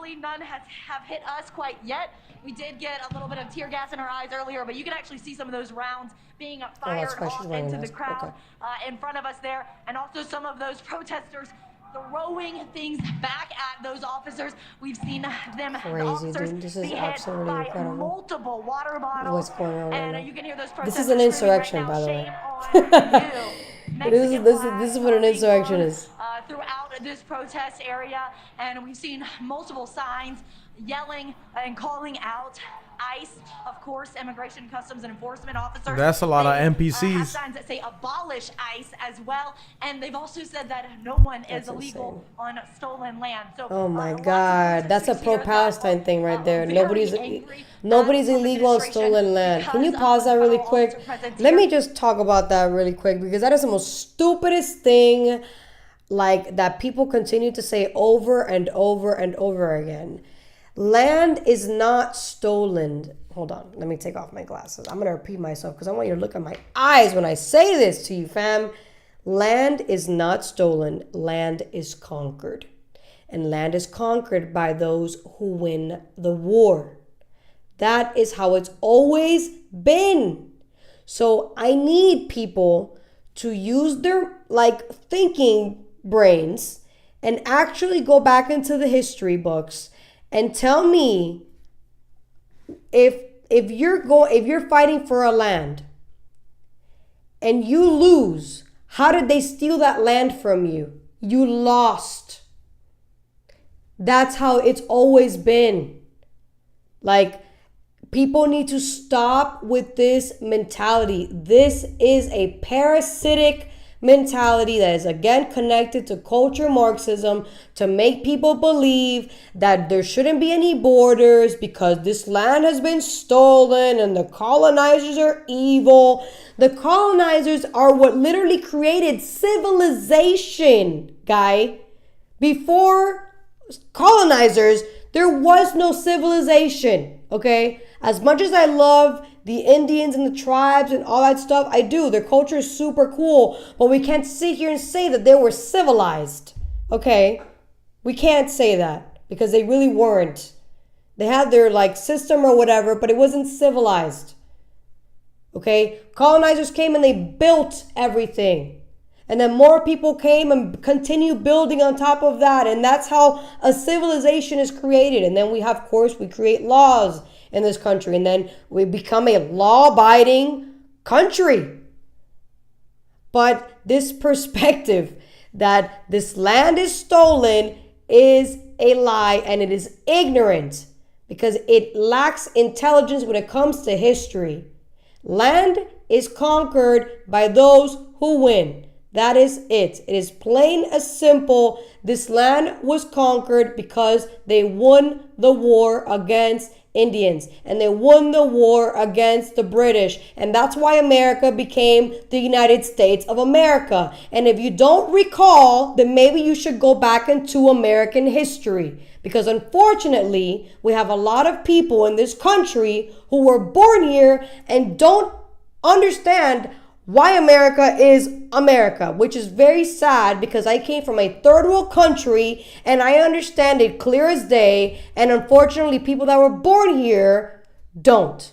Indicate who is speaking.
Speaker 1: Thankfully, none have hit us quite yet. We did get a little bit of tear gas in our eyes earlier, but you can actually see some of those rounds being fired off into the crowd in front of us there. And also some of those protesters throwing things back at those officers. We've seen them, the officers,
Speaker 2: This is
Speaker 1: be hit
Speaker 2: absolutely
Speaker 1: by
Speaker 2: incredible.
Speaker 1: Multiple water bottles.
Speaker 2: What's going on right now?
Speaker 1: And you can hear those protesters.
Speaker 2: This is an insurrection,
Speaker 1: right now,
Speaker 2: by the way.
Speaker 1: This
Speaker 2: is what an insurrection is.
Speaker 1: Throughout this protest area, and we've seen multiple signs yelling and calling out ICE, of course, Immigration, Customs, and Enforcement Officers.
Speaker 3: That's a lot of NPCs.
Speaker 1: Have signs that say abolish ICE as well, and they've also said that no one is illegal on stolen land. So,
Speaker 2: oh my God, that's a pro-Palestine thing right there. Nobody's illegal on stolen land. Can you pause that really quick? Let me just talk about that really quick, because that is the most stupidest thing, like, that people continue to say over and over and over again. Land is not stolen. Hold on. Let me take off my glasses. I'm going to repeat myself because I want you to look at my eyes when I say this to you, fam. Land is not stolen. Land is conquered. And land is conquered by those who win the war. That is how it's always been. So I need people to use their, thinking brains and actually go back into the history books and tell me if you're fighting for a land and you lose, how did they steal that land from you? You lost. That's how it's always been. People need to stop with this mentality. This is a parasitic mentality that is again connected to culture Marxism to make people believe that there shouldn't be any borders because this land has been stolen and the colonizers are evil. The colonizers are what literally created civilization, guy. Before colonizers, there was no civilization, okay? As much as I love the Indians and the tribes and all that stuff, I do. Their culture is super cool. But we can't sit here and say that they were civilized. Okay? We can't say that because they really weren't. They had their system or whatever, but it wasn't civilized. Okay? Colonizers came and they built everything. And then more people came and continue building on top of that. And that's how a civilization is created. And then we create laws in this country. And then we become a law-abiding country. But this perspective that this land is stolen is a lie, and it is ignorant because it lacks intelligence when it comes to history. Land is conquered by those who win. That is it. It is plain as simple. This land was conquered because they won the war against Indians and they won the war against the British. And that's why America became the United States of America. And if you don't recall, then maybe you should go back into American history. Because unfortunately, we have a lot of people in this country who were born here and don't understand why America is America, which is very sad because I came from a third world country and I understand it clear as day. And unfortunately, people that were born here don't.